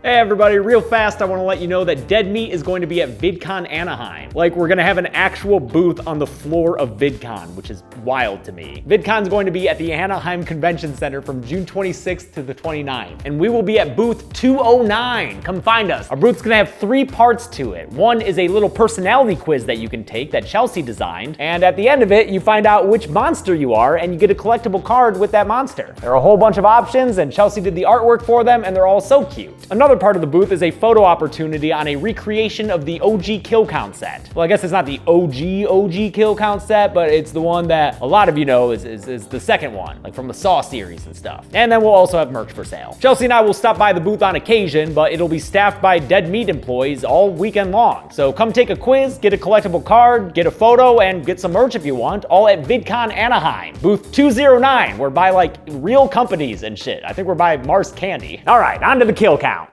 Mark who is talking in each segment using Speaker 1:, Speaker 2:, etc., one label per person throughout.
Speaker 1: Hey everybody, real fast, I want to let you know that Dead Meat is going to be at VidCon Anaheim. Like, we're going to have an actual booth on the floor of VidCon, which is wild to me. VidCon's going to be at the Anaheim Convention Center from June 26th to the 29th, and we will be at booth 209. Come find us. Our booth's going to have 3 parts to it. One is a little personality quiz that you can take that Chelsea designed, and at the end of it, you find out which monster you are, and you get a collectible card with that monster. There are a whole bunch of options, and Chelsea did the artwork for them, and they're all so cute. Another part of the booth is a photo opportunity on a recreation of the OG kill count set. Well, I guess it's not the OG kill count set, but it's the one that a lot of you know is the second one, like from the Saw series and stuff. And then we'll also have merch for sale. Chelsea and I will stop by the booth on occasion, but it'll be staffed by Dead Meat employees all weekend long. So come take a quiz, get a collectible card, get a photo, and get some merch if you want, all at VidCon Anaheim. Booth 209, we're by like real companies and shit. I think we're by Mars Candy. All right, on to the kill count.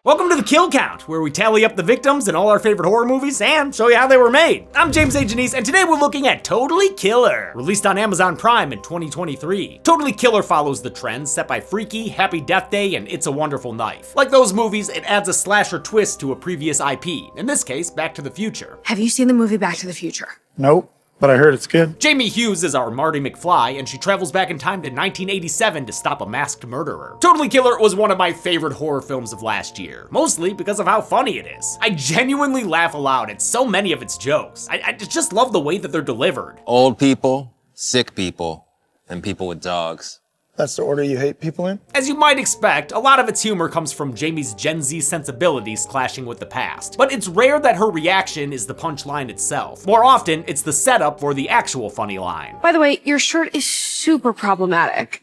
Speaker 1: Welcome to the Kill Count, where we tally up the victims in all our favorite horror movies and show you how they were made. I'm James A. Janice, and today we're looking at Totally Killer, released on Amazon Prime in 2023. Totally Killer follows the trends set by Freaky, Happy Death Day, and It's a Wonderful Knife. Like those movies, it adds a slasher twist to a previous IP, in this case, Back to the Future.
Speaker 2: Have you seen the movie Back to the Future?
Speaker 3: Nope. But I heard it's good.
Speaker 1: Jamie Hughes is our Marty McFly, and she travels back in time to 1987 to stop a masked murderer. Totally Killer was one of my favorite horror films of last year, mostly because of how funny it is. I genuinely laugh aloud at so many of its jokes. I just love the way that they're delivered.
Speaker 4: Old people, sick people, and people with dogs.
Speaker 3: That's the order you hate people in?
Speaker 1: As you might expect, a lot of its humor comes from Jamie's Gen Z sensibilities clashing with the past. But it's rare that her reaction is the punchline itself. More often, it's the setup for the actual funny line.
Speaker 2: By the way, your shirt is super problematic.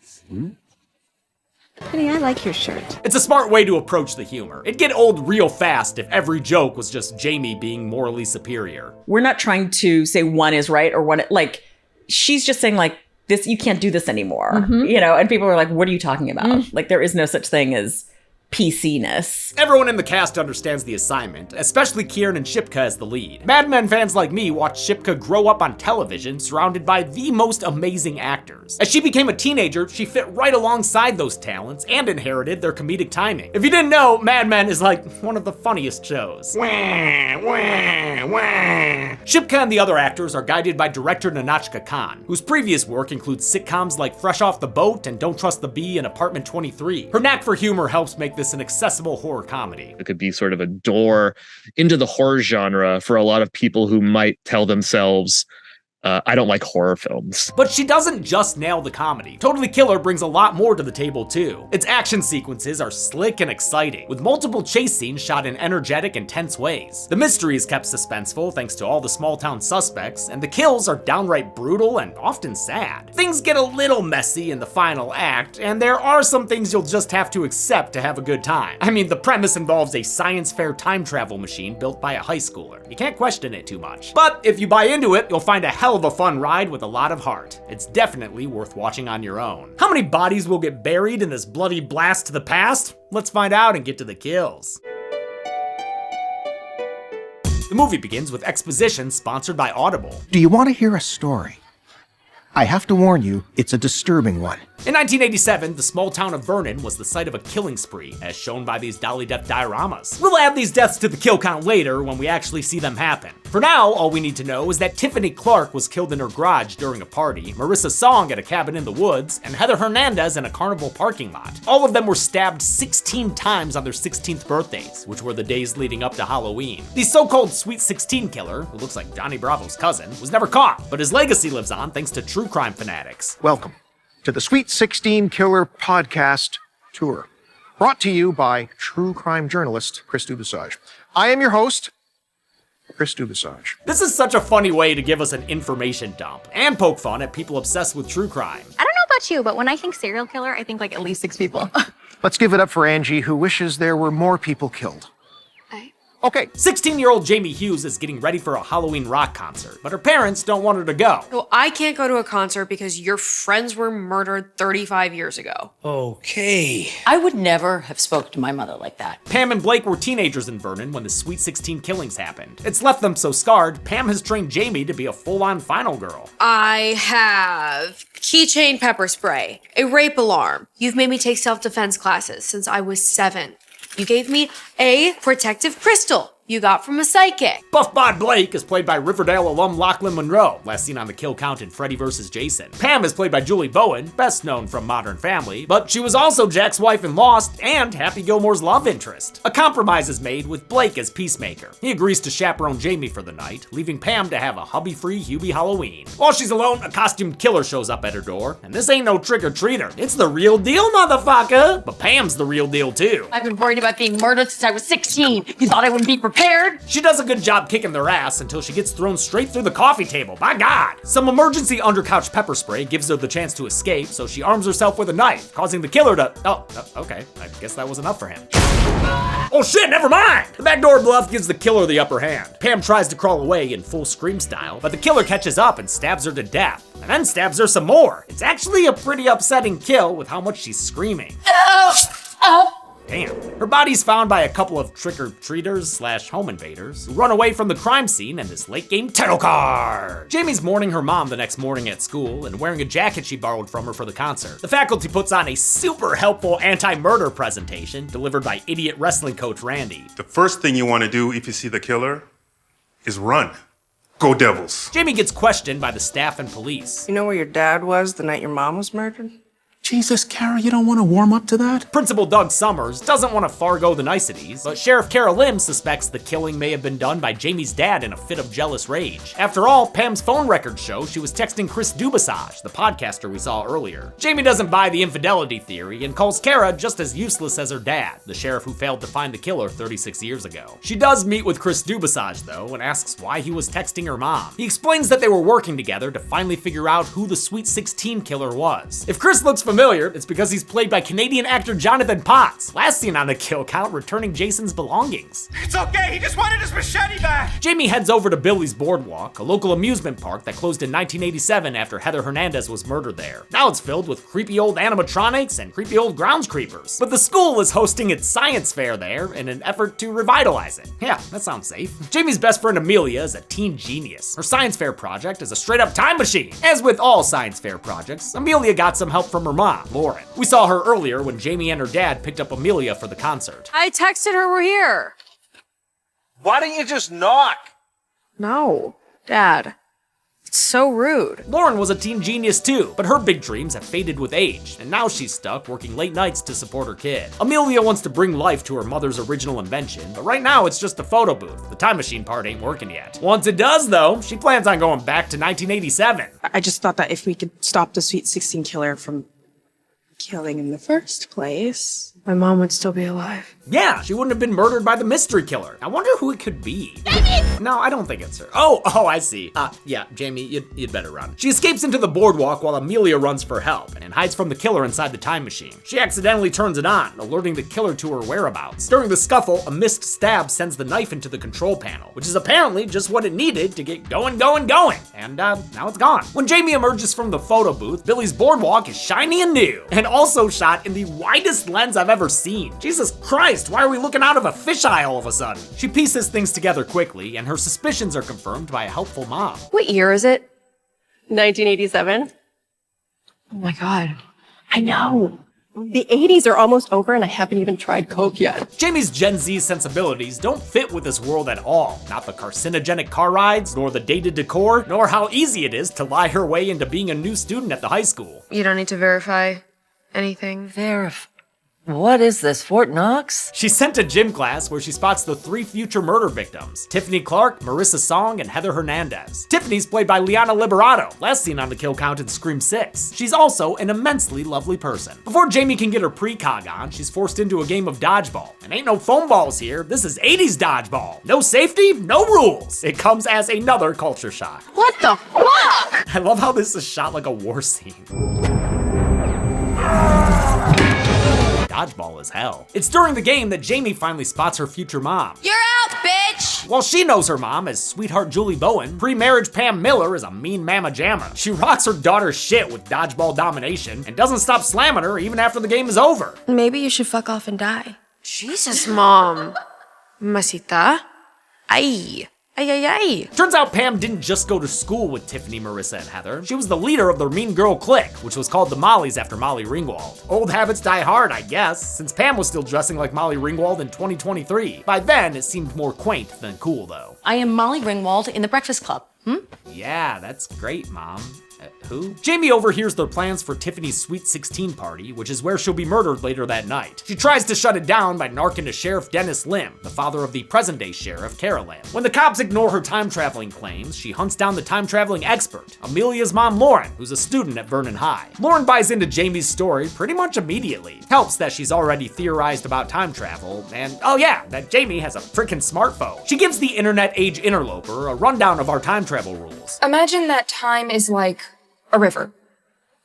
Speaker 2: Honey, I like your shirt.
Speaker 1: It's a smart way to approach the humor. It'd get old real fast if every joke was just Jamie being morally superior.
Speaker 5: We're not trying to say one is right or one, like, she's just saying like, this, you can't do this anymore, you know, and people are like, what are you talking about? Like, there is no such thing as PC-ness.
Speaker 1: Everyone in the cast understands the assignment, especially Kieran and Shipka as the lead. Mad Men fans like me watched Shipka grow up on television surrounded by the most amazing actors. As she became a teenager, she fit right alongside those talents and inherited their comedic timing. If you didn't know, Mad Men is like one of the funniest shows. Shipka and the other actors are guided by director Nahnatchka Khan, whose previous work includes sitcoms like Fresh Off the Boat and Don't Trust the Bee and Apartment 23. Her knack for humor helps make this an accessible horror comedy.
Speaker 6: It could be sort of a door into the horror genre for a lot of people who might tell themselves, I don't like horror films.
Speaker 1: But she doesn't just nail the comedy. Totally Killer brings a lot more to the table too. Its action sequences are slick and exciting, with multiple chase scenes shot in energetic and tense ways. The mystery is kept suspenseful thanks to all the small town suspects, and the kills are downright brutal and often sad. Things get a little messy in the final act, and there are some things you'll just have to accept to have a good time. I mean, the premise involves a science fair time travel machine built by a high schooler. You can't question it too much. But if you buy into it, you'll find a hell of a fun ride with a lot of heart. It's definitely worth watching on your own. How many bodies will get buried in this bloody blast to the past? Let's find out and get to the kills. The movie begins with exposition sponsored by Audible.
Speaker 7: Do you want to hear a story? I have to warn you, it's a disturbing one.
Speaker 1: In 1987, the small town of Vernon was the site of a killing spree, as shown by these dolly death dioramas. We'll add these deaths to the kill count later when we actually see them happen. For now, all we need to know is that Tiffany Clark was killed in her garage during a party, Marissa Song at a cabin in the woods, and Heather Hernandez in a carnival parking lot. All of them were stabbed 16 times on their 16th birthdays, which were the days leading up to Halloween. The so-called Sweet 16 killer, who looks like Donnie Bravo's cousin, was never caught, but his legacy lives on thanks to true crime fanatics.
Speaker 7: Welcome to the Sweet 16 Killer Podcast Tour, brought to you by true crime journalist Chris Dubasage. I am your host, Chris Dubasage.
Speaker 1: This is such a funny way to give us an information dump and poke fun at people obsessed with true crime.
Speaker 8: I don't know about you, but when I think serial killer, I think like at least 6 people.
Speaker 7: Let's give it up for Angie, who wishes there were more people killed. Okay,
Speaker 1: 16-year-old Jamie Hughes is getting ready for a Halloween rock concert, but her parents don't want her to go.
Speaker 2: So I can't go to a concert because your friends were murdered 35 years ago.
Speaker 9: Okay.
Speaker 10: I would never have spoke to my mother like that.
Speaker 1: Pam and Blake were teenagers in Vernon when the Sweet 16 killings happened. It's left them so scarred, Pam has trained Jamie to be a full-on final girl.
Speaker 2: I have keychain pepper spray, a rape alarm. You've made me take self-defense classes since I was 7. You gave me a protective crystal you got from a psychic.
Speaker 1: Buff Bod Blake is played by Riverdale alum Lachlan Monroe, last seen on the kill count in Freddy vs. Jason. Pam is played by Julie Bowen, best known from Modern Family, but she was also Jack's wife in Lost and Happy Gilmore's love interest. A compromise is made with Blake as peacemaker. He agrees to chaperone Jamie for the night, leaving Pam to have a hubby-free Hubie Halloween. While she's alone, a costumed killer shows up at her door, and this ain't no trick-or-treater. It's the real deal, motherfucker! But Pam's the real deal, too.
Speaker 10: I've been worried about being murdered since I was 16. You thought I wouldn't be prepared?
Speaker 1: She does a good job kicking their ass until she gets thrown straight through the coffee table, by God! Some emergency undercouch pepper spray gives her the chance to escape, so she arms herself with a knife, causing the killer to... okay, I guess that was enough for him. Oh shit, never mind! The backdoor bluff gives the killer the upper hand. Pam tries to crawl away in full Scream style, but the killer catches up and stabs her to death, and then stabs her some more. It's actually a pretty upsetting kill with how much she's screaming. Damn. Her body's found by a couple of trick-or-treaters / home invaders who run away from the crime scene in this late-game title card. Jamie's mourning her mom the next morning at school and wearing a jacket she borrowed from her for the concert. The faculty puts on a super helpful anti-murder presentation delivered by idiot wrestling coach Randy.
Speaker 11: The first thing you want to do if you see the killer is run. Go Devils.
Speaker 1: Jamie gets questioned by the staff and police.
Speaker 12: You know where your dad was the night your mom was murdered?
Speaker 9: Jesus, Kara, you don't want to warm up to that?
Speaker 1: Principal Doug Summers doesn't want to forego the niceties, but Sheriff Kara Lim suspects the killing may have been done by Jamie's dad in a fit of jealous rage. After all, Pam's phone records show she was texting Chris Dubasage, the podcaster we saw earlier. Jamie doesn't buy the infidelity theory and calls Kara just as useless as her dad, the sheriff who failed to find the killer 36 years ago. She does meet with Chris Dubasage, though, and asks why he was texting her mom. He explains that they were working together to finally figure out who the Sweet 16 killer was. If Chris looks familiar, it's because he's played by Canadian actor Jonathan Potts, last seen on the kill count returning Jason's belongings.
Speaker 13: It's okay, he just wanted his machete back!
Speaker 1: Jamie heads over to Billy's Boardwalk, a local amusement park that closed in 1987 after Heather Hernandez was murdered there. Now it's filled with creepy old animatronics and creepy old grounds creepers. But the school is hosting its science fair there in an effort to revitalize it. Yeah, that sounds safe. Jamie's best friend Amelia is a teen genius. Her science fair project is a straight up time machine. As with all science fair projects, Amelia got some help from her mom, Lauren. We saw her earlier when Jamie and her dad picked up Amelia for the concert.
Speaker 2: I texted her we're here.
Speaker 13: Why don't you just knock?
Speaker 2: No, Dad. It's so rude.
Speaker 1: Lauren was a teen genius too, but her big dreams have faded with age, and now she's stuck working late nights to support her kid. Amelia wants to bring life to her mother's original invention, but right now it's just a photo booth. The time machine part ain't working yet. Once it does though, she plans on going back to 1987.
Speaker 12: I just thought that if we could stop the Sweet 16 killer from killing in the first place,
Speaker 2: My mom would still be alive.
Speaker 1: Yeah, she wouldn't have been murdered by the mystery killer. I wonder who it could be. No, I don't think it's her. Oh, I see. Yeah, Jamie, you'd better run. She escapes into the boardwalk while Amelia runs for help and hides from the killer inside the time machine. She accidentally turns it on, alerting the killer to her whereabouts. During the scuffle, a missed stab sends the knife into the control panel, which is apparently just what it needed to get going. And now it's gone. When Jamie emerges from the photo booth, Billy's boardwalk is shiny and new, and also shot in the widest lens I've ever seen. Jesus Christ, why are we looking out of a fisheye all of a sudden? She pieces things together quickly, and her suspicions are confirmed by a helpful mom.
Speaker 2: What year is it?
Speaker 14: 1987.
Speaker 2: Oh my God.
Speaker 14: I know. The 80s are almost over and I haven't even tried Coke yet.
Speaker 1: Jamie's Gen Z sensibilities don't fit with this world at all. Not the carcinogenic car rides, nor the dated decor, nor how easy it is to lie her way into being a new student at the high school.
Speaker 2: You don't need to verify anything.
Speaker 10: What is this, Fort Knox?
Speaker 1: She's sent to gym class where she spots the 3 future murder victims, Tiffany Clark, Marissa Song, and Heather Hernandez. Tiffany's played by Liana Liberato, last seen on the kill count in Scream 6. She's also an immensely lovely person. Before Jamie can get her precog on, she's forced into a game of dodgeball. And ain't no foam balls here, this is 80s dodgeball. No safety, no rules. It comes as another culture shock.
Speaker 2: What the fuck?
Speaker 1: I love how this is shot like a war scene. Dodgeball is hell. It's during the game that Jamie finally spots her future mom.
Speaker 2: You're out, bitch!
Speaker 1: While she knows her mom as sweetheart Julie Bowen, pre-marriage Pam Miller is a mean mama jamma. She rocks her daughter's shit with dodgeball domination and doesn't stop slamming her even after the game is over.
Speaker 2: Maybe you should fuck off and die. Jesus, Mom. Masita. Ay. Ay, ay, ay.
Speaker 1: Turns out Pam didn't just go to school with Tiffany, Marissa, and Heather. She was the leader of the Mean Girl Clique, which was called the Mollies after Molly Ringwald. Old habits die hard, I guess, since Pam was still dressing like Molly Ringwald in 2023. By then, it seemed more quaint than cool, though.
Speaker 10: I am Molly Ringwald in the Breakfast Club.
Speaker 1: Yeah, that's great, Mom. Who? Jamie overhears their plans for Tiffany's Sweet 16 party, which is where she'll be murdered later that night. She tries to shut it down by narking to Sheriff Dennis Lim, the father of the present-day Sheriff, Kara Lim. When the cops ignore her time-traveling claims, she hunts down the time-traveling expert, Amelia's mom, Lauren, who's a student at Vernon High. Lauren buys into Jamie's story pretty much immediately. Helps that she's already theorized about time travel, and oh yeah, that Jamie has a freaking smartphone. She gives the internet age interloper a rundown of our time travel rules.
Speaker 15: Imagine that time is like a river.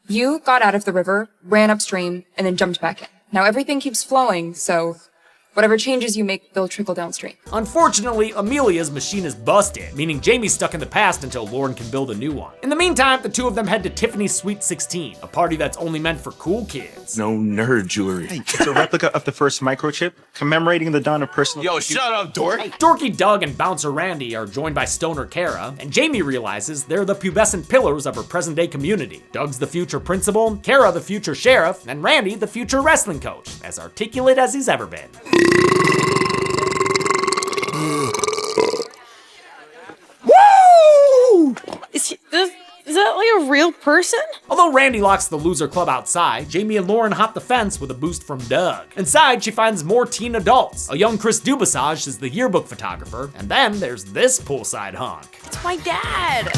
Speaker 15: You got out of the river, ran upstream, and then jumped back in. Now everything keeps flowing, so whatever changes you make, they'll trickle downstream.
Speaker 1: Unfortunately, Amelia's machine is busted, meaning Jamie's stuck in the past until Lauren can build a new one. In the meantime, the two of them head to Tiffany's Sweet 16, a party that's only meant for cool kids.
Speaker 3: No nerd jewelry.
Speaker 13: Hey, it's a replica of the first microchip commemorating the dawn of personal...
Speaker 3: Yo, shut up, dork.
Speaker 1: Dorky Doug and Bouncer Randy are joined by Stoner Kara, and Jamie realizes they're the pubescent pillars of her present-day community. Doug's the future principal, Kara the future sheriff, and Randy the future wrestling coach, as articulate as he's ever been.
Speaker 12: Woo! Is that like a real person?
Speaker 1: Although Randy locks the loser club outside, Jamie and Lauren hop the fence with a boost from Doug. Inside, she finds more teen adults. A young Chris Dubasage is the yearbook photographer, and then there's this poolside hunk.
Speaker 2: It's my dad.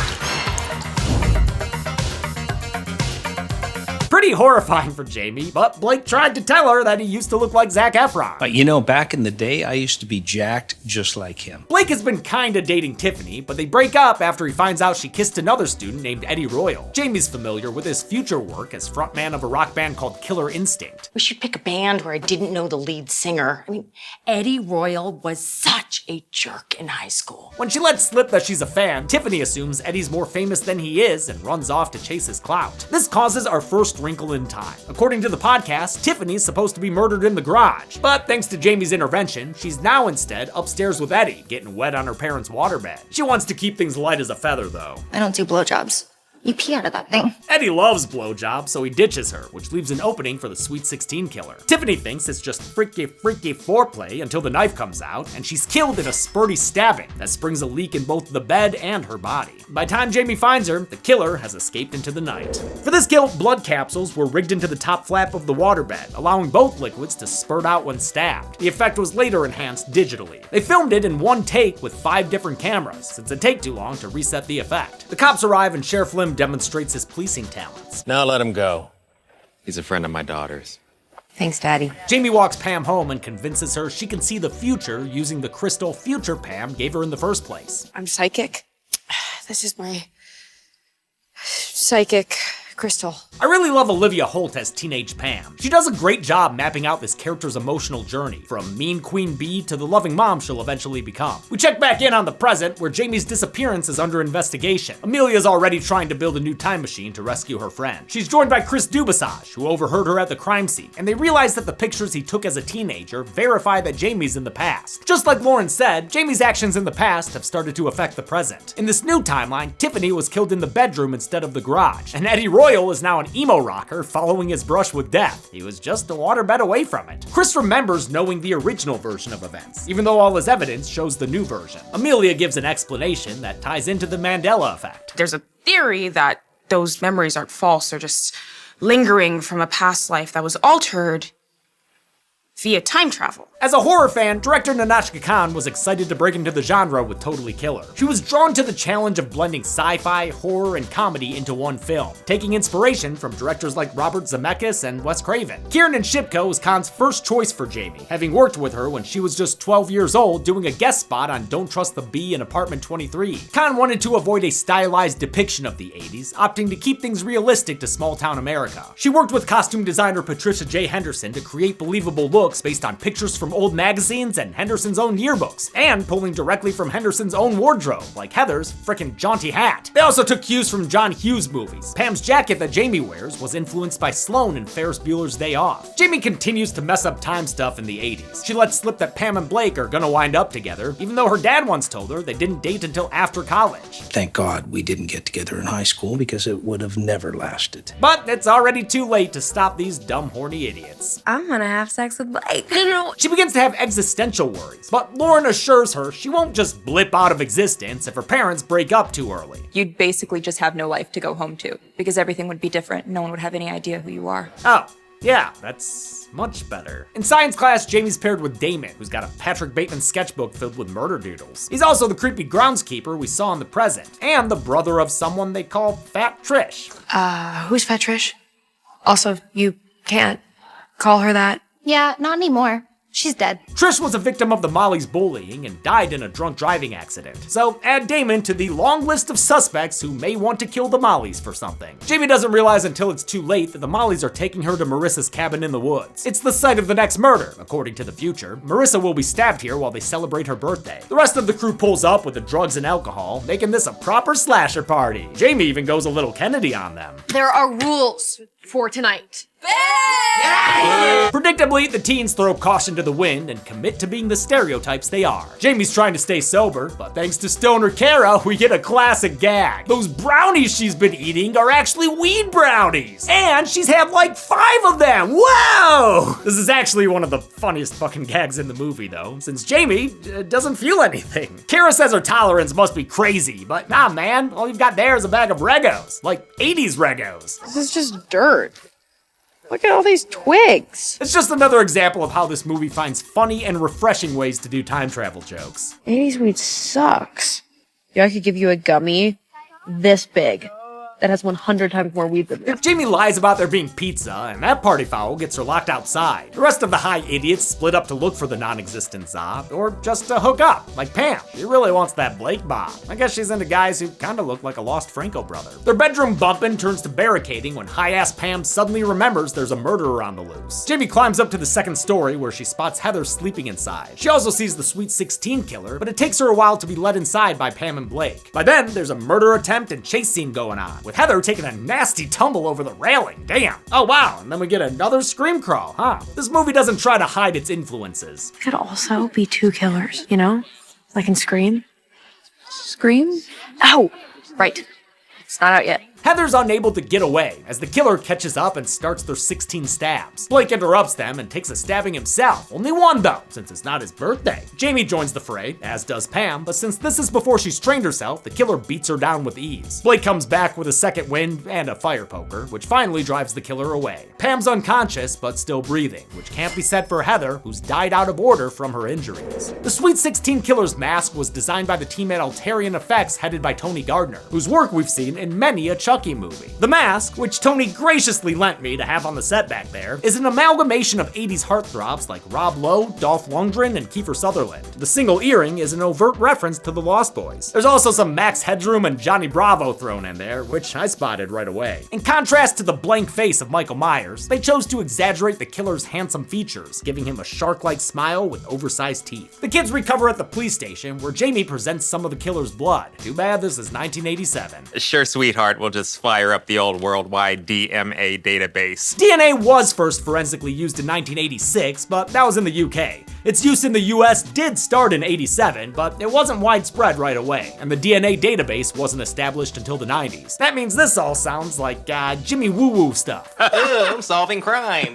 Speaker 1: Pretty horrifying for Jamie, but Blake tried to tell her that he used to look like Zac Efron.
Speaker 9: But you know, back in the day, I used to be jacked just like him.
Speaker 1: Blake has been kinda dating Tiffany, but they break up after he finds out she kissed another student named Eddie Royal. Jamie's familiar with his future work as frontman of a rock band called Killer Instinct.
Speaker 10: We should pick a band where I didn't know the lead singer. I mean, Eddie Royal was such a jerk in high school.
Speaker 1: When she lets slip that she's a fan, Tiffany assumes Eddie's more famous than he is and runs off to chase his clout. This causes our first wrinkle in time. According to the podcast, Tiffany's supposed to be murdered in the garage, but thanks to Jamie's intervention, she's now instead upstairs with Eddie, getting wet on her parents' waterbed. She wants to keep things light as a feather, though.
Speaker 8: I don't do blowjobs. You pee out of that thing.
Speaker 1: Eddie loves blowjobs, so he ditches her, which leaves an opening for the Sweet 16 killer. Tiffany thinks it's just freaky foreplay until the knife comes out, and she's killed in a spurty stabbing that springs a leak in both the bed and her body. By the time Jamie finds her, the killer has escaped into the night. For this kill, blood capsules were rigged into the top flap of the waterbed, allowing both liquids to spurt out when stabbed. The effect was later enhanced digitally. They filmed it in one take with 5 different cameras, since it'd take too long to reset the effect. The cops arrive and Sheriff Lim demonstrates his policing talents.
Speaker 4: Now let him go. He's a friend of my daughter's.
Speaker 10: Thanks, Daddy.
Speaker 1: Jamie walks Pam home and convinces her she can see the future using the crystal future Pam gave her in the first place.
Speaker 15: I'm psychic. This is my psychic crystal.
Speaker 1: I really love Olivia Holt as teenage Pam. She does a great job mapping out this character's emotional journey, from mean queen bee to the loving mom she'll eventually become. We check back in on the present, where Jamie's disappearance is under investigation. Amelia's already trying to build a new time machine to rescue her friend. She's joined by Chris Dubasage, who overheard her at the crime scene, and they realize that the pictures he took as a teenager verify that Jamie's in the past. Just like Lauren said, Jamie's actions in the past have started to affect the present. In this new timeline, Tiffany was killed in the bedroom instead of the garage, and Eddie Royal is now an emo rocker following his brush with death. He was just a waterbed away from it. Chris remembers knowing the original version of events, even though all his evidence shows the new version. Amelia gives an explanation that ties into the Mandela effect.
Speaker 12: There's a theory that those memories aren't false, they're just lingering from a past life that was altered via time travel.
Speaker 1: As a horror fan, director Nanashka Khan was excited to break into the genre with Totally Killer. She was drawn to the challenge of blending sci-fi, horror, and comedy into one film, taking inspiration from directors like Robert Zemeckis and Wes Craven. Kiernan Shipka was Khan's first choice for Jamie, having worked with her when she was just 12 years old doing a guest spot on Don't Trust the Bee in Apartment 23. Khan wanted to avoid a stylized depiction of the 80s, opting to keep things realistic to small-town America. She worked with costume designer Patricia J. Henderson to create believable looks books based on pictures from old magazines and Henderson's own yearbooks, and pulling directly from Henderson's own wardrobe, like Heather's frickin' jaunty hat. They also took cues from John Hughes movies. Pam's jacket that Jamie wears was influenced by Sloane in Ferris Bueller's Day Off. Jamie continues to mess up time stuff in the 80s. She lets slip that Pam and Blake are gonna wind up together, even though her dad once told her they didn't date until after college.
Speaker 9: Thank God we didn't get together in high school because it would have never lasted.
Speaker 1: But it's already too late to stop these dumb, horny idiots.
Speaker 2: I'm gonna have sex with Blake.
Speaker 1: She begins to have existential worries, but Lauren assures her she won't just blip out of existence if her parents break up too early.
Speaker 15: You'd basically just have no life to go home to, because everything would be different. No one would have any idea who you are.
Speaker 1: Oh, yeah, that's much better. In science class, Jamie's paired with Damon, who's got a Patrick Bateman sketchbook filled with murder doodles. He's also the creepy groundskeeper we saw in the present, and the brother of someone they call Fat Trish.
Speaker 2: Who's Fat Trish? Also, you can't call her that.
Speaker 8: Yeah, not anymore. She's dead.
Speaker 1: Trish was a victim of the Molly's bullying and died in a drunk driving accident. So add Damon to the long list of suspects who may want to kill the Mollys for something. Jamie doesn't realize until it's too late that the Mollys are taking her to Marissa's cabin in the woods. It's the site of the next murder, according to the future. Marissa will be stabbed here while they celebrate her birthday. The rest of the crew pulls up with the drugs and alcohol, making this a proper slasher party. Jamie even goes a little Kennedy on them.
Speaker 2: There are rules for tonight.
Speaker 1: Predictably, the teens throw caution to the wind and commit to being the stereotypes they are. Jamie's trying to stay sober, but thanks to Stoner Kara, we get a classic gag. Those brownies she's been eating are actually weed brownies! And she's had like 5 of them! Whoa! This is actually one of the funniest fucking gags in the movie, though, since Jamie doesn't feel anything. Kara says her tolerance must be crazy, but nah, man, all you've got there is a bag of Regos. Like 80s Regos.
Speaker 14: This is just dirt. Look at all these twigs.
Speaker 1: It's just another example of how this movie finds funny and refreshing ways to do time travel jokes.
Speaker 14: 80s weed sucks. I could give you a gummy this big that has 100 times more weed than this.
Speaker 1: Jamie lies about there being pizza, and that party foul gets her locked outside. The rest of the high idiots split up to look for the non-existent Zob, or just to hook up, like Pam. She really wants that Blake Bob. I guess she's into guys who kinda look like a lost Franco brother. Their bedroom bumping turns to barricading when high-ass Pam suddenly remembers there's a murderer on the loose. Jamie climbs up to the second story where she spots Heather sleeping inside. She also sees the Sweet 16 killer, but it takes her a while to be let inside by Pam and Blake. By then, there's a murder attempt and chase scene going on, with Heather taking a nasty tumble over the railing. Damn. Oh wow, and then we get another scream crawl, huh? This movie doesn't try to hide its influences.
Speaker 2: Could also be 2 killers, you know? Like in Scream.
Speaker 15: Scream?
Speaker 2: Oh, right. It's not out yet.
Speaker 1: Heather's unable to get away as the killer catches up and starts their 16 stabs. Blake interrupts them and takes a stabbing himself. Only one though, since it's not his birthday. Jamie joins the fray, as does Pam, but since this is before she's trained herself, the killer beats her down with ease. Blake comes back with a second wind and a fire poker, which finally drives the killer away. Pam's unconscious, but still breathing, which can't be said for Heather, who's died out of order from her injuries. The Sweet 16 killer's mask was designed by the team at Altarian Effects headed by Tony Gardner, whose work we've seen in many a Chucky movie. The mask, which Tony graciously lent me to have on the set back there, is an amalgamation of 80s heartthrobs like Rob Lowe, Dolph Lundgren, and Kiefer Sutherland. The single earring is an overt reference to the Lost Boys. There's also some Max Headroom and Johnny Bravo thrown in there, which I spotted right away. In contrast to the blank face of Michael Myers, they chose to exaggerate the killer's handsome features, giving him a shark-like smile with oversized teeth. The kids recover at the police station, where Jamie presents some of the killer's blood. Too bad this is 1987.
Speaker 4: Sure, sweetheart, we'll just fire up the old worldwide DMA database.
Speaker 1: DNA was first forensically used in 1986, but that was in the UK. Its use in the US did start in 87, but it wasn't widespread right away, and the DNA database wasn't established until the 90s. That means this all sounds like Jimmy Woo-Woo stuff.
Speaker 4: I'm solving crime.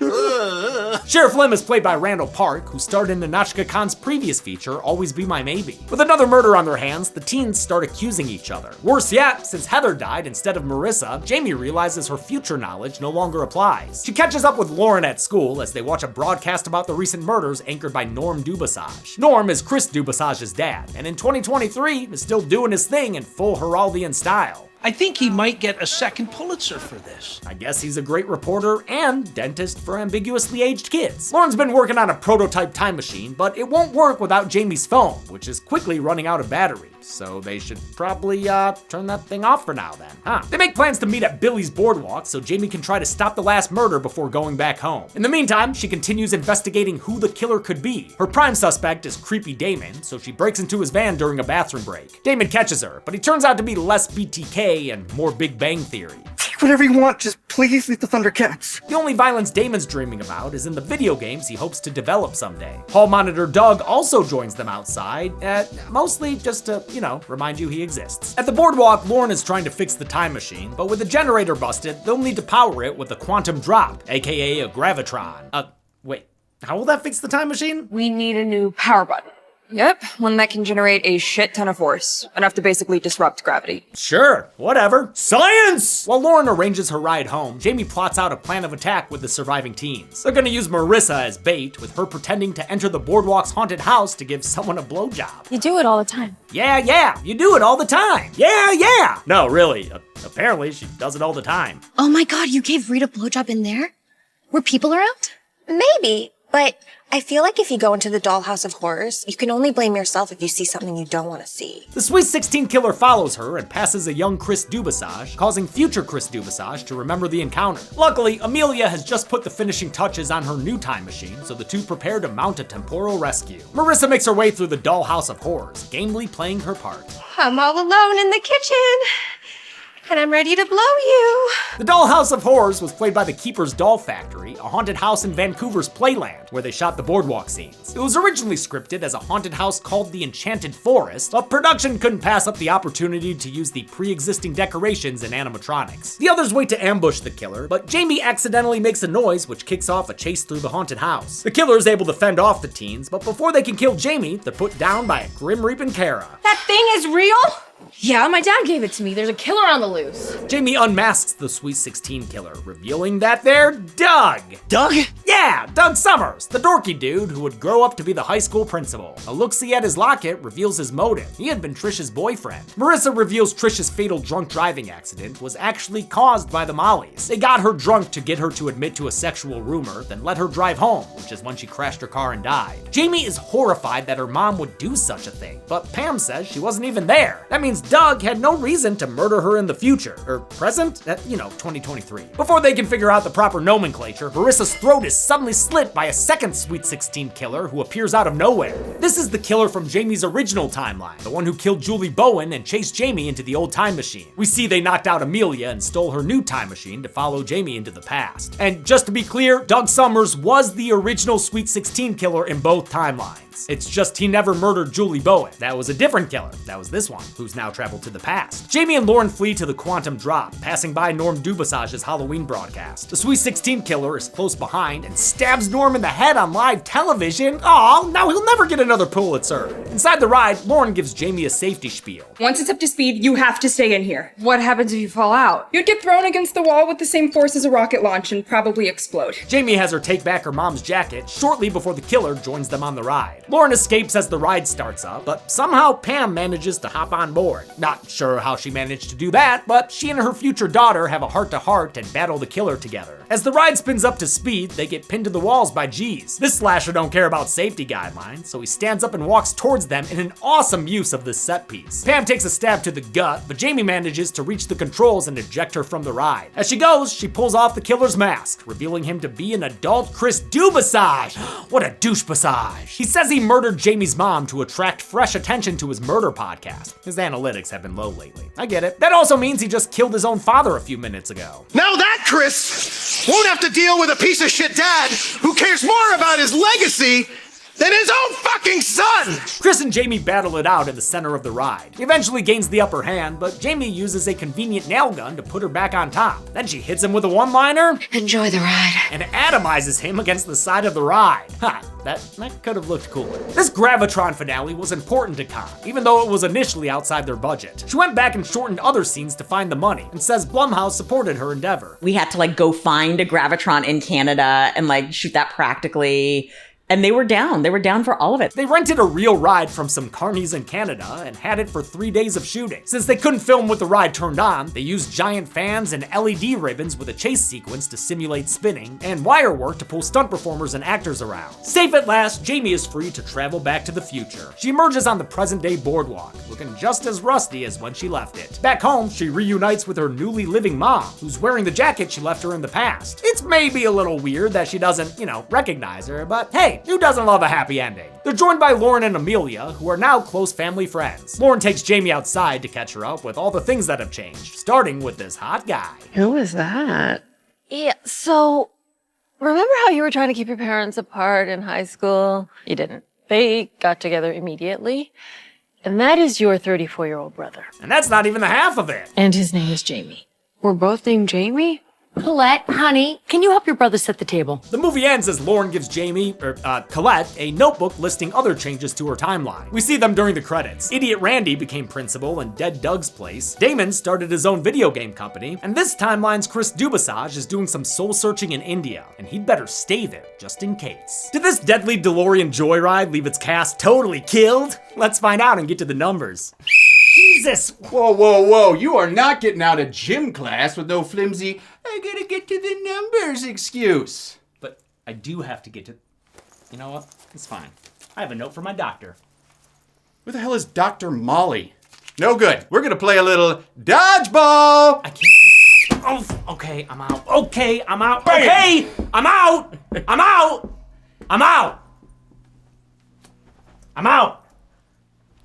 Speaker 1: Sheriff Lim is played by Randall Park, who starred in Nahnatchka Khan's previous feature, Always Be My Maybe. With another murder on their hands, the teens start accusing each other. Worse yet, since Heather died instead of Marissa, Jamie realizes her future knowledge no longer applies. She catches up with Lauren at school as they watch a broadcast about the recent murders anchored by Norm Dubasage. Norm is Chris Dubasage's dad, and in 2023 is still doing his thing in full Heraldian style.
Speaker 9: I think he might get a second Pulitzer for this.
Speaker 1: I guess he's a great reporter and dentist for ambiguously aged kids. Lauren's been working on a prototype time machine, but it won't work without Jamie's phone, which is quickly running out of battery. So they should probably turn that thing off for now then, huh? They make plans to meet at Billy's boardwalk so Jamie can try to stop the last murder before going back home. In the meantime, she continues investigating who the killer could be. Her prime suspect is creepy Damon, so she breaks into his van during a bathroom break. Damon catches her, but he turns out to be less BTK and more Big Bang Theory.
Speaker 16: Take whatever you want, just please leave the Thundercats.
Speaker 1: The only violence Damon's dreaming about is in the video games he hopes to develop someday. Hall monitor Doug also joins them outside, mostly just to, remind you he exists. At the boardwalk, Lauren is trying to fix the time machine, but with the generator busted, they'll need to power it with a quantum drop, aka a gravitron. Wait, how will that fix the time machine?
Speaker 15: We need a new power button. Yep, one that can generate a shit ton of force, enough to basically disrupt gravity.
Speaker 1: Sure, whatever. Science! While Lauren arranges her ride home, Jamie plots out a plan of attack with the surviving teens. They're gonna use Marissa as bait, with her pretending to enter the boardwalk's haunted house to give someone a blowjob.
Speaker 14: You do it all the time.
Speaker 1: Yeah, you do it all the time. Yeah. No, really, apparently she does it all the time.
Speaker 8: Oh my god, you gave Rita a blowjob in there? Were people around? Maybe, but I feel like if you go into the dollhouse of horrors, you can only blame yourself if you see something you don't want to see.
Speaker 1: The Sweet 16 killer follows her and passes a young Chris Dubasage, causing future Chris Dubasage to remember the encounter. Luckily, Amelia has just put the finishing touches on her new time machine, so the two prepare to mount a temporal rescue. Marissa makes her way through the dollhouse of horrors, gamely playing her part.
Speaker 8: I'm all alone in the kitchen, and I'm ready to blow you.
Speaker 1: The Dollhouse of Horrors was played by the Keeper's Doll Factory, a haunted house in Vancouver's Playland, where they shot the boardwalk scenes. It was originally scripted as a haunted house called the Enchanted Forest, but production couldn't pass up the opportunity to use the pre-existing decorations and animatronics. The others wait to ambush the killer, but Jamie accidentally makes a noise which kicks off a chase through the haunted house. The killer is able to fend off the teens, but before they can kill Jamie, they're put down by a Grim Reaping Kara.
Speaker 14: That thing is real? Yeah, my dad gave it to me. There's a killer on the loose.
Speaker 1: Jamie unmasks the Sweet 16 killer, revealing that they're Doug.
Speaker 16: Doug?
Speaker 1: Yeah, Doug Summers, the dorky dude who would grow up to be the high school principal. A look-see at his locket reveals his motive. He had been Trish's boyfriend. Marissa reveals Trish's fatal drunk driving accident was actually caused by the Mollies. They got her drunk to get her to admit to a sexual rumor, then let her drive home, which is when she crashed her car and died. Jamie is horrified that her mom would do such a thing, but Pam says she wasn't even there. That means Doug had no reason to murder her in the future, or present, 2023. Before they can figure out the proper nomenclature, Marissa's throat is suddenly slit by a second Sweet 16 killer who appears out of nowhere. This is the killer from Jamie's original timeline, the one who killed Julie Bowen and chased Jamie into the old time machine. We see they knocked out Amelia and stole her new time machine to follow Jamie into the past. And just to be clear, Doug Summers was the original Sweet 16 killer in both timelines. It's just he never murdered Julie Bowen. That was a different killer. That was this one, who's now traveled to the past. Jamie and Lauren flee to the quantum drop, passing by Norm Dubasage's Halloween broadcast. The Sweet 16 killer is close behind and stabs Norm in the head on live television. Aw, now he'll never get another Pulitzer. Inside the ride, Lauren gives Jamie a safety spiel.
Speaker 15: Once it's up to speed, you have to stay in here. What happens if you fall out? You'd get thrown against the wall with the same force as a rocket launch and probably explode.
Speaker 1: Jamie has her take back her mom's jacket shortly before the killer joins them on the ride. Lauren escapes as the ride starts up, but somehow Pam manages to hop on board. Not sure how she managed to do that, but she and her future daughter have a heart-to-heart and battle the killer together. As the ride spins up to speed, they get pinned to the walls by G's. This slasher don't care about safety guidelines, so he stands up and walks towards them in an awesome use of this set piece. Pam takes a stab to the gut, but Jamie manages to reach the controls and eject her from the ride. As she goes, she pulls off the killer's mask, revealing him to be an adult Chris Dubasage. What a douche-passage. He says he murdered Jamie's mom to attract fresh attention to his murder podcast. His analytics have been low lately. I get it. That also means he just killed his own father a few minutes ago.
Speaker 7: Now that Chris won't have to deal with a piece of shit dad who cares more about his legacy than his own fucking son!
Speaker 1: Chris and Jamie battle it out in the center of the ride. He eventually gains the upper hand, but Jamie uses a convenient nail gun to put her back on top. Then she hits him with a one-liner.
Speaker 8: Enjoy the ride.
Speaker 1: And atomizes him against the side of the ride. That could have looked cooler. This Gravitron finale was important to Con, even though it was initially outside their budget. She went back and shortened other scenes to find the money, and says Blumhouse supported her endeavor.
Speaker 5: We had to go find a Gravitron in Canada and shoot that practically. And they were down. They were down for all of it.
Speaker 1: They rented a real ride from some carnies in Canada and had it for 3 days of shooting. Since they couldn't film with the ride turned on, they used giant fans and LED ribbons with a chase sequence to simulate spinning, and wire work to pull stunt performers and actors around. Safe at last, Jamie is free to travel back to the future. She emerges on the present-day boardwalk, looking just as rusty as when she left it. Back home, she reunites with her newly living mom, who's wearing the jacket she left her in the past. It's maybe a little weird that she doesn't, recognize her, but hey, who doesn't love a happy ending? They're joined by Lauren and Amelia, who are now close family friends. Lauren takes Jamie outside to catch her up with all the things that have changed, starting with this hot guy.
Speaker 14: Who is that? Yeah, so remember how you were trying to keep your parents apart in high school? You didn't. They got together immediately. And that is your 34-year-old brother.
Speaker 1: And that's not even the half of it.
Speaker 14: And his name is Jamie.
Speaker 10: We're both named Jamie? Colette, honey, can you help your brother set the table?
Speaker 1: The movie ends as Lauren gives Colette, a notebook listing other changes to her timeline. We see them during the credits. Idiot Randy became principal in Dead Doug's place. Damon started his own video game company. And this timeline's Chris Dubasage is doing some soul searching in India. And he'd better stay there, just in case. Did this deadly DeLorean joyride leave its cast totally killed? Let's find out and get to the numbers. Jesus!
Speaker 17: Whoa, whoa, whoa. You are not getting out of gym class with no flimsy, I gotta get to the numbers excuse.
Speaker 1: But I do have to get to... You know what? It's fine. I have a note from my doctor.
Speaker 17: Who the hell is Dr. Molly? No good. We're gonna play a little dodgeball.
Speaker 1: I can't play dodgeball. Oh, okay, I'm out. Okay, I'm out. Okay, I'm out. I'm out. I'm out. I'm out.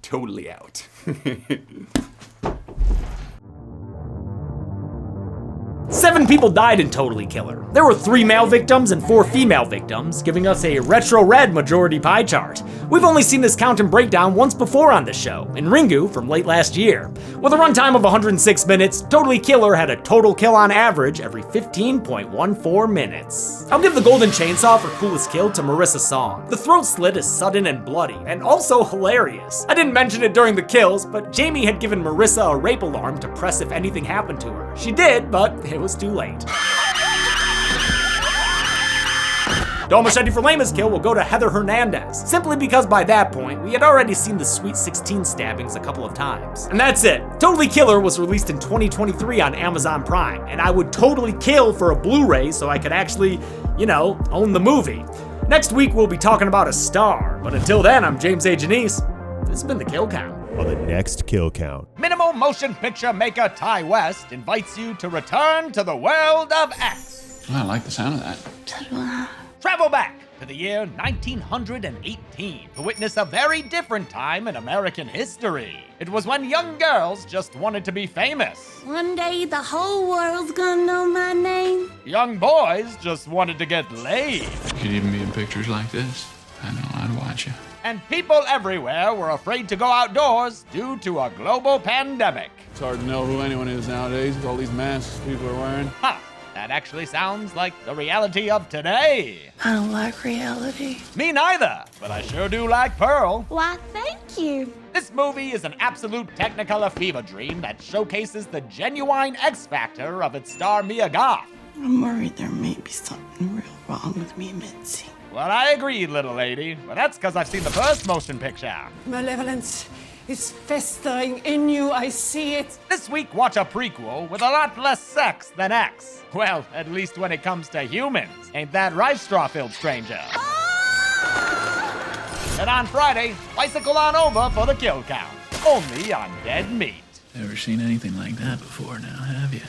Speaker 17: Totally out.
Speaker 1: 7 people died in Totally Killer. There were 3 male victims and 4 female victims, giving us a retro-red majority pie chart. We've only seen this count and breakdown once before on this show, in Ringu from late last year. With a runtime of 106 minutes, Totally Killer had a total kill on average every 15.14 minutes. I'll give the golden chainsaw for coolest kill to Marissa Song. The throat slit is sudden and bloody, and also hilarious. I didn't mention it during the kills, but Jamie had given Marissa a rape alarm to press if anything happened to her. She did, but it was too late. Dol Machete for lamest kill will go to Heather Hernandez, simply because by that point, we had already seen the Sweet 16 stabbings a couple of times. And that's it. Totally Killer was released in 2023 on Amazon Prime, and I would totally kill for a Blu-ray so I could actually, own the movie. Next week, we'll be talking about A Star, but until then, I'm James A. Janice. This has been The Kill Count.
Speaker 18: On the next Kill Count.
Speaker 1: Minimal motion picture maker Ty West invites you to return to the world of X.
Speaker 19: I like the sound of that.
Speaker 1: Travel back to the year 1918 to witness a very different time in American history. It was when young girls just wanted to be famous.
Speaker 20: One day the whole world's gonna know my name.
Speaker 1: Young boys just wanted to get laid.
Speaker 19: You could even be in pictures like this. I know, I'd watch you.
Speaker 1: And people everywhere were afraid to go outdoors due to a global pandemic.
Speaker 21: It's hard to know who anyone is nowadays with all these masks people are wearing.
Speaker 1: Huh. That actually sounds like the reality of today.
Speaker 20: I don't like reality.
Speaker 1: Me neither, but I sure do like Pearl.
Speaker 20: Why, thank you.
Speaker 1: This movie is an absolute Technicolor fever dream that showcases the genuine X factor of its star Mia Goth.
Speaker 20: I'm worried there may be something real wrong with me, Mitzi.
Speaker 1: Well, I agree, little lady, but that's because I've seen the first motion picture.
Speaker 22: Malevolence is festering in you, I see it.
Speaker 1: This week, watch a prequel with a lot less sex than X. Well, at least when it comes to humans. Ain't that right, straw-filled stranger? And on Friday, bicycle on over for the Kill Count. Only on Dead Meat.
Speaker 19: Never seen anything like that before now, have you?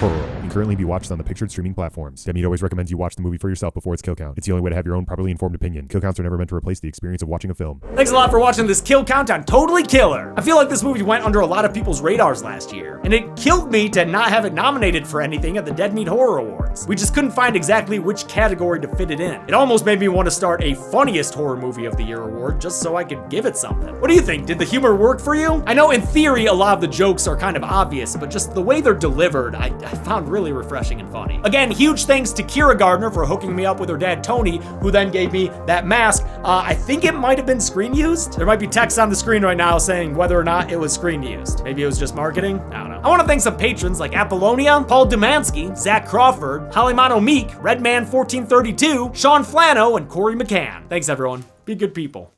Speaker 18: Pearl can currently be watched on the pictured streaming platforms. Dead Meat always recommends you watch the movie for yourself before its kill count. It's the only way to have your own properly informed opinion. Kill counts are never meant to replace the experience of watching a film.
Speaker 1: Thanks a lot for watching this Kill Count on Totally Killer. I feel like this movie went under a lot of people's radars last year, and it killed me to not have it nominated for anything at the Dead Meat Horror Awards. We just couldn't find exactly which category to fit it in. It almost made me want to start a funniest horror movie of the year award just so I could give it something. What do you think? Did the humor work for you? I know in theory a lot of the jokes are kind of obvious, but just the way they're delivered, I found really refreshing and funny. Again, huge thanks to Kira Gardner for hooking me up with her dad Tony, who then gave me that mask. I think it might have been screen used. There might be text on the screen right now saying whether or not it was screen used. Maybe it was just marketing. I don't know. I want to thank some patrons like Apollonia, Paul Dumansky, Zach Crawford, Halimano Meek, Redman1432, Sean Flano, and Corey McCann. Thanks everyone. Be good people.